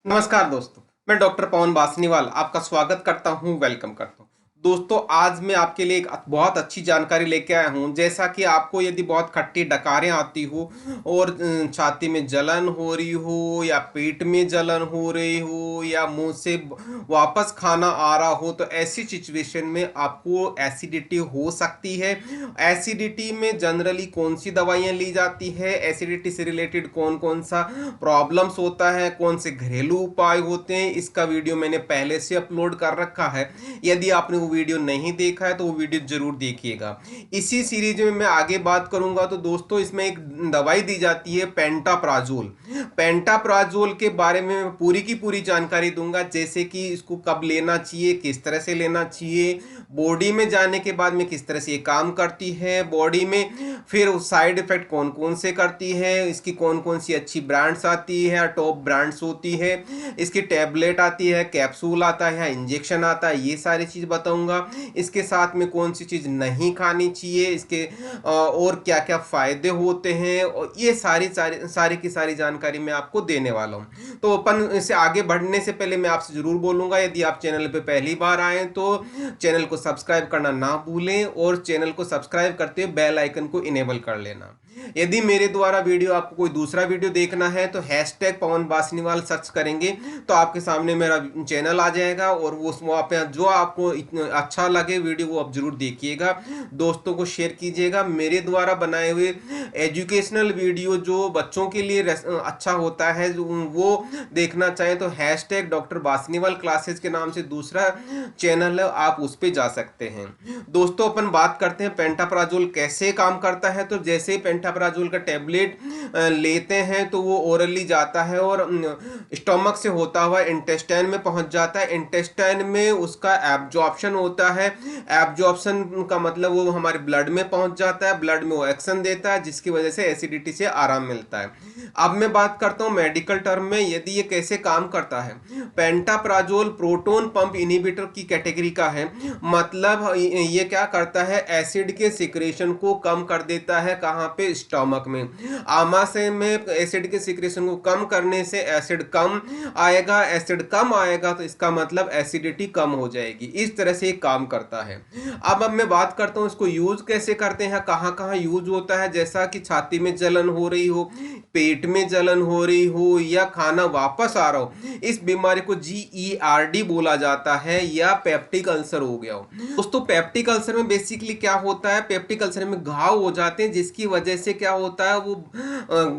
नमस्कार दोस्तों, मैं डॉक्टर पवन बासनीवाल आपका स्वागत करता हूं, वेलकम करता हूं। दोस्तों, आज मैं आपके लिए एक बहुत अच्छी जानकारी लेके आया हूं। जैसा कि आपको यदि बहुत खट्टी डकारें आती हो और छाती में जलन हो रही हो या पेट में जलन हो रही हो या मुंह से वापस खाना आ रहा हो, तो ऐसी सिचुएशन में आपको एसिडिटी हो सकती है। एसिडिटी में जनरली कौन सी दवाइयाँ ली जाती है, एसिडिटी से रिलेटेड कौन कौन सा प्रॉब्लम्स होता है, कौन से घरेलू उपाय होते हैं, इसका वीडियो मैंने पहले से अपलोड कर रखा है। यदि आपने वो वीडियो नहीं देखा है तो वो वीडियो जरूर देखिएगा। इसी सीरीज में मैं आगे बात करूंगा। तो दोस्तों, इसमें एक दवाई दी जाती है पेंटाप्राजोल। पेंटाप्राजोल के बारे में मैं पूरी की पूरी जानकारी दूंगा, जैसे कि इसको कब लेना चाहिए, किस तरह से लेना चाहिए, बॉडी में जाने के बाद में किस तरह से ये काम करती है बॉडी में, फिर साइड इफेक्ट कौन कौन से करती है, इसकी कौन कौन सी अच्छी ब्रांड्स आती है, टॉप ब्रांड्स होती है, इसकी टैबलेट आती है, कैप्सूल आता है, इंजेक्शन आता है, ये सारी चीज़ बताऊंगा। इसके साथ में कौन सी चीज़ नहीं खानी चाहिए, इसके और क्या क्या फ़ायदे होते हैं, और ये सारी की सारी जानकारी मैं आपको देने वाला हूँ। तो अपन इसे आगे बढ़ने से पहले मैं आपसे ज़रूर बोलूँगा, यदि आप चैनल पे पहली बार आएँ तो चैनल को सब्सक्राइब करना ना भूलें और चैनल को सब्सक्राइब करते हुए बेल आइकन को इनेबल कर लेना। यदि मेरे द्वारा वीडियो आपको कोई दूसरा वीडियो देखना है तो हैशटैग पवन बासनीवाल सर्च करेंगे तो आपके सामने मेरा चैनल आ जाएगा, और वो वहाँ पे जो आपको अच्छा लगे वीडियो वो आप जरूर देखिएगा, दोस्तों को शेयर कीजिएगा। मेरे द्वारा बनाए हुए एजुकेशनल वीडियो जो बच्चों के लिए अच्छा होता है, वो देखना चाहें तो हैशटैग डॉक्टर बासनीवाल क्लासेस के नाम से दूसरा चैनल है, आप उस पर जा सकते हैं। दोस्तों, अपन बात करते हैं पेंटाप्राजोल कैसे काम करता है। तो जैसे ही पेंटाप्राजोल का टैबलेट लेते हैं तो वो ओरली जाता है और स्टोमक से होता हुआ इंटेस्टाइन में पहुंच जाता है। इंटेस्टाइन में उसका एब्जॉर्प्शन होता है। एब्जॉर्प्शन का मतलब वो हमारे ब्लड में पहुंच जाता है, ब्लड में वो एक्शन देता है, जिसकी वजह से एसिडिटी से आराम मिलता है। अब मैं बात करता हूं मेडिकल टर्म में, यदि ये कैसे काम करता है। पेंटाप्राजोल प्रोटोन पंप इनहिबिटर की कैटेगरी का है। मतलब ये क्या करता है, एसिड के सिक्रेशन को कम कर देता है। कहाँ पे? स्टमक में। आमाशय में एसिड के सिक्रेशन को कम करने से एसिड कम आएगा, एसिड कम आएगा तो इसका मतलब एसिडिटी कम हो जाएगी। इस तरह से काम करता है। अब मैं बात करता हूँ इसको यूज कैसे करते हैं, कहाँ कहाँ यूज होता है। जैसा कि छाती में जलन हो रही हो, पेट में जलन हो रही हो या खाना वापस आ रहा हो, इस बीमारी को GERD बोला जाता है, या पेप्टिक अल्सर हो गया हो। दोस्तों, पेप्टिक अल्सर में बेसिकली क्या होता है, पेप्टिक अल्सर में घाव हो जाते हैं, जिसकी वजह से क्या होता है, वो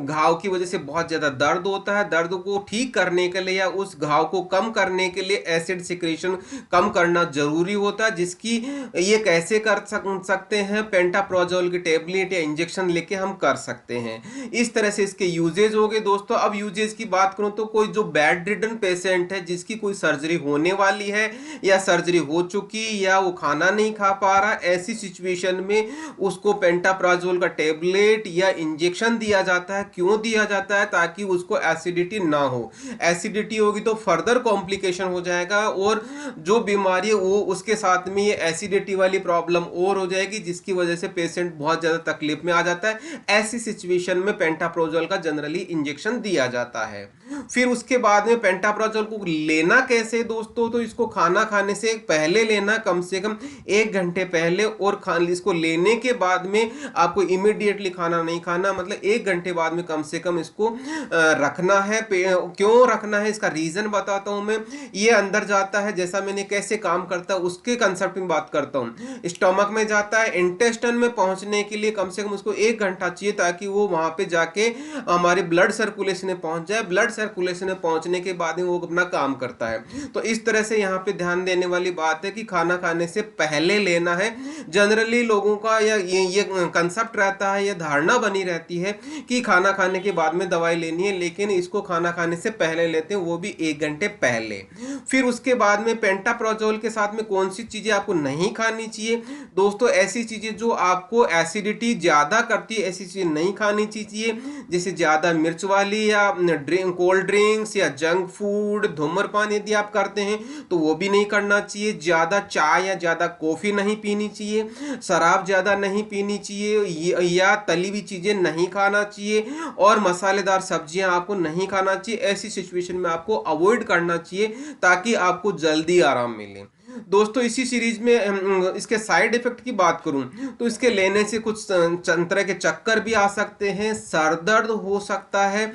घाव की वजह से बहुत ज्यादा दर्द होता है। दर्द को ठीक करने के लिए या उस घाव को कम करने के लिए एसिड सिक्रेशन कम करना जरूरी होता है, जिसकी ये कैसे कर सकते हैं, पेंटाप्राजोल की टेबलेट या इंजेक्शन लेके हम कर सकते हैं। इस तरह से इसके यूजेज हो गए। दोस्तों, अब यूजेज की बात करूं तो कोई जो बेड रिडन पेशेंट है, जिसकी कोई सर्जरी होने वाली है या सर्जरी हो चुकी या वो खाना नहीं खा पा रहा, ऐसी सिचुएशन में उसको पेंटाप्राजोल का टेबलेट या इंजेक्शन दिया जाता है। क्यों दिया जाता है? ताकि उसको एसिडिटी ना हो। एसिडिटी होगी तो फर्दर कॉम्प्लिकेशन हो जाएगा, और जो बीमारी है वो उसके साथ में ये एसिडिटी वाली प्रॉब्लम और हो जाएगी, जिसकी वजह से पेशेंट बहुत ज्यादा तकलीफ में आ जाता है। ऐसी सिचुएशन में पेंटाप्राजोल का जनरली इंजेक्शन दिया जाता है। फिर उसके बाद में पेंटाप्राजोल को लेना कैसे दोस्तों, तो इसको खाना खाने से पहले लेना, कम से कम 1 घंटे पहले, और इसको लेने के बाद में आपको इमीडिएटली खाना नहीं खाना, मतलब 1 घंटे बाद में कम से कम इसको रखना है। क्यों रखना है, इसका रीजन बताता हूं मैं। ये अंदर जाता है, जैसा मैंने कैसे काम करता है उसके कंसेप्ट में बात करता हूं। स्टमक में जाता है, इंटेस्टाइन में पहुंचने के लिए कम से कम उसको 1 घंटा चाहिए, ताकि वो वहां पे जाके हमारे ब्लड सर्कुलेशन में पहुंच जाए। ब्लड सर्कुलेशन में पहुंचने के बाद में वो अपना काम करता है। तो इस तरह से यहाँ पे ध्यान देने वाली बात है कि खाना खाने से पहले लेना है। जनरली लोगों का ये कंसेप्ट रहता है, ये धारणा बनी रहती है कि खाना खाने के बाद में दवाई लेनी है, लेकिन इसको खाना खाने से पहले लेते हैं, वो भी 1 घंटे पहले। फिर उसके बाद में पेंटाप्राजोल के साथ में कौन सी चीजें आपको नहीं खानी चाहिए दोस्तों, ऐसी चीजें जो आपको एसिडिटी ज्यादा करती है, ऐसी चीजें नहीं खानी चाहिए। जैसे ज्यादा मिर्च वाली या कोल्ड ड्रिंक्स या जंक फूड, धूम्रपान यदि आप करते हैं तो वो भी नहीं करना चाहिए। ज्यादा चाय या ज्यादा कॉफी नहीं पीनी चाहिए। शराब ज्यादा नहीं पीनी चाहिए, या तली तली हुई चीज़ें नहीं खाना चाहिए और मसालेदार सब्जियां आपको नहीं खाना चाहिए। ऐसी सिचुएशन में आपको अवॉइड करना चाहिए ताकि आपको जल्दी आराम मिले। दोस्तों इसी सीरीज में इसके साइड इफेक्ट की बात करूं तो इसके लेने से कुछ तरह के चक्कर भी आ सकते हैं, सर दर्द हो सकता है,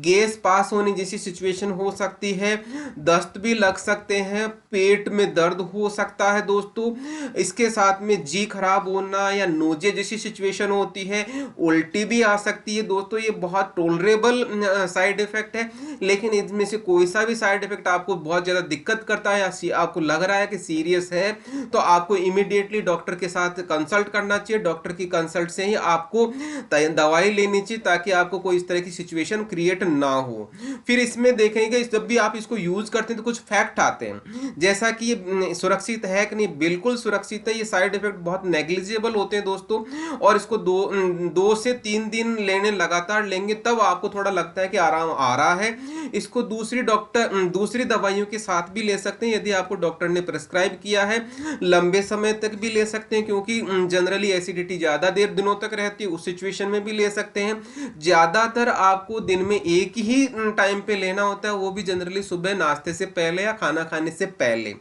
गैस पास होने जैसी सिचुएशन हो सकती है, दस्त भी लग सकते हैं, पेट में दर्द हो सकता है दोस्तों। इसके साथ में जी खराब होना या नोजे जैसी सिचुएशन होती है, उल्टी भी आ सकती है दोस्तों। ये बहुत टोलरेबल साइड इफेक्ट है, लेकिन इनमें से कोई सा भी साइड इफेक्ट आपको बहुत ज़्यादा दिक्कत करता है या आपको लग रहा है कि सीरियस है तो आपको इमीडिएटली डॉक्टर के साथ कंसल्ट करना चाहिए। डॉक्टर की कंसल्ट से ही आपको दवाई लेनी चाहिए ताकि आपको कोई इस तरह की सिचुएशन क्रिएट ना हो। फिर इसमें देखेंगे जब भी आप इसको यूज करते हैं तो कुछ फैक्ट आते हैं, जैसा कि ये सुरक्षित है कि नहीं, बिल्कुल सुरक्षित है। ये साइड इफेक्ट बहुत नेग्लिजिबल होते हैं दोस्तों, और इसको 2 से 3 दिन लेने लगातार लेंगे तब आपको थोड़ा लगता है कि आराम आ रहा है। इसको दूसरी दवाइयों के साथ भी ले सकते हैं यदि आपको डॉक्टर ने प्रेस्क्राइब किया है। लंबे समय तक भी ले सकते हैं क्योंकि जनरली एसिडिटी ज़्यादा देर दिनों तक रहती है, उस सिचुएशन में भी ले सकते हैं। ज़्यादातर आपको दिन में एक ही टाइम पे लेना होता है, वो भी जनरली सुबह नाश्ते से पहले या खाना खाने से पहले।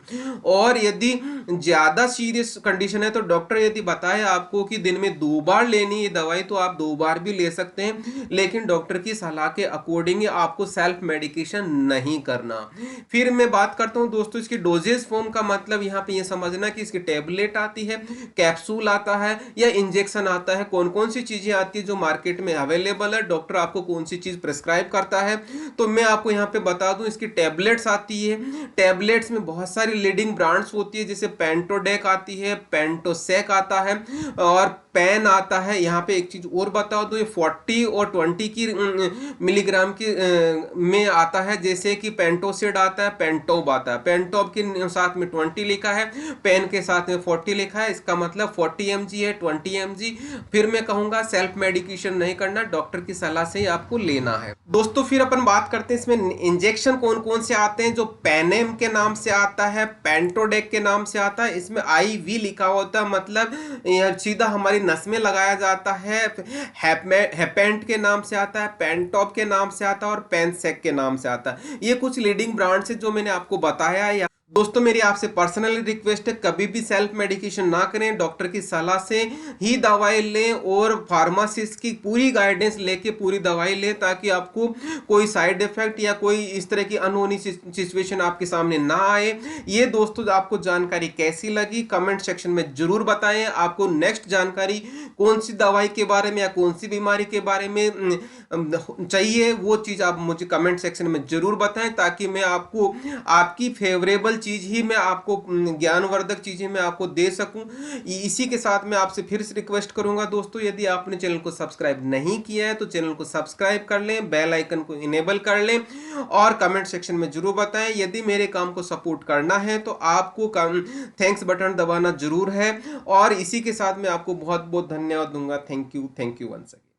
और यदि ज़्यादा सीरियस कंडीशन है तो डॉक्टर यदि बताए आपको कि दिन में 2 बार लेनी है दवाई तो आप 2 बार भी ले सकते हैं, लेकिन डॉक्टर की सलाह के अकॉर्डिंग आपको सेल्फ मेडिकेशन नहीं करना। फिर मैं बात करता हूं दोस्तों इसकी डोजेज फॉर्म का, मतलब यहां पे ये समझना कि इसकी टैबलेट आती है, कैप्सूल आता है या इंजेक्शन आता है, कौन कौन सी चीजें आती है जो मार्केट में अवेलेबल है, डॉक्टर आपको कौन सी चीज प्रेस्क्राइब करता है। तो मैं आपको यहाँ पे बता दूं इसकी टैबलेट्स आती है। टैबलेट्स में बहुत सारी लीडिंग ब्रांड्स होती है, जैसे पेंटोडेक आती है, पेंटोसेक आता है और पेन आता है। यहाँ पे एक चीज और बता दो, ये 40 और 20 की मिलीग्राम की में आता है, जैसे कि पेंटोसिड आता है, पेंटोब आता है। पेंटोब के साथ में 20 लिखा है, पेन के साथ में 40 लिखा है, इसका मतलब 40 mg है, 20 mg। फिर मैं कहूंगा सेल्फ मेडिकेशन नहीं करना, डॉक्टर की सलाह से ही आपको लेना है दोस्तों। फिर अपन बात करते हैं इसमें इंजेक्शन कौन कौन से आते हैं। जो पेनेम के नाम से आता है, पेंटोडेक के नाम से आता है, इसमें IV लिखा होता है, मतलब सीधा हमारी नस में लगाया जाता है। हेपेंट के नाम से आता है, पेंटॉप के नाम से आता है और पेनसेक के नाम से आता है। ये कुछ लीडिंग ब्रांड्स है जो मैंने आपको बताया है। दोस्तों मेरी आपसे पर्सनली रिक्वेस्ट है, कभी भी सेल्फ मेडिकेशन ना करें, डॉक्टर की सलाह से ही दवाई लें और फार्मासिस्ट की पूरी गाइडेंस लेके पूरी दवाई लें ताकि आपको कोई साइड इफेक्ट या कोई इस तरह की अनहोनी सिचुएशन आपके सामने ना आए। ये दोस्तों आपको जानकारी कैसी लगी कमेंट सेक्शन में जरूर बताएं। आपको नेक्स्ट जानकारी कौन सी दवाई के बारे में या कौन सी बीमारी के बारे में चाहिए, वो चीज़ आप मुझे कमेंट सेक्शन में जरूर बताएं ताकि मैं आपको आपकी फेवरेबल चीज ही मैं आपको ज्ञानवर्धक चीजें मैं आपको दे सकूं। इसी के साथ मैं आपसे फिर से रिक्वेस्ट करूंगा दोस्तों, यदि आपने चैनल को सब्सक्राइब नहीं किया है तो चैनल को सब्सक्राइब कर लें, बेल आइकन को इनेबल कर लें और कमेंट सेक्शन में जरूर बताएं। यदि मेरे काम को सपोर्ट करना है तो आपको थैंक्स बटन दबाना जरूर है। और इसी के साथ मैं आपको बहुत बहुत धन्यवाद दूंगा। Thank you once again.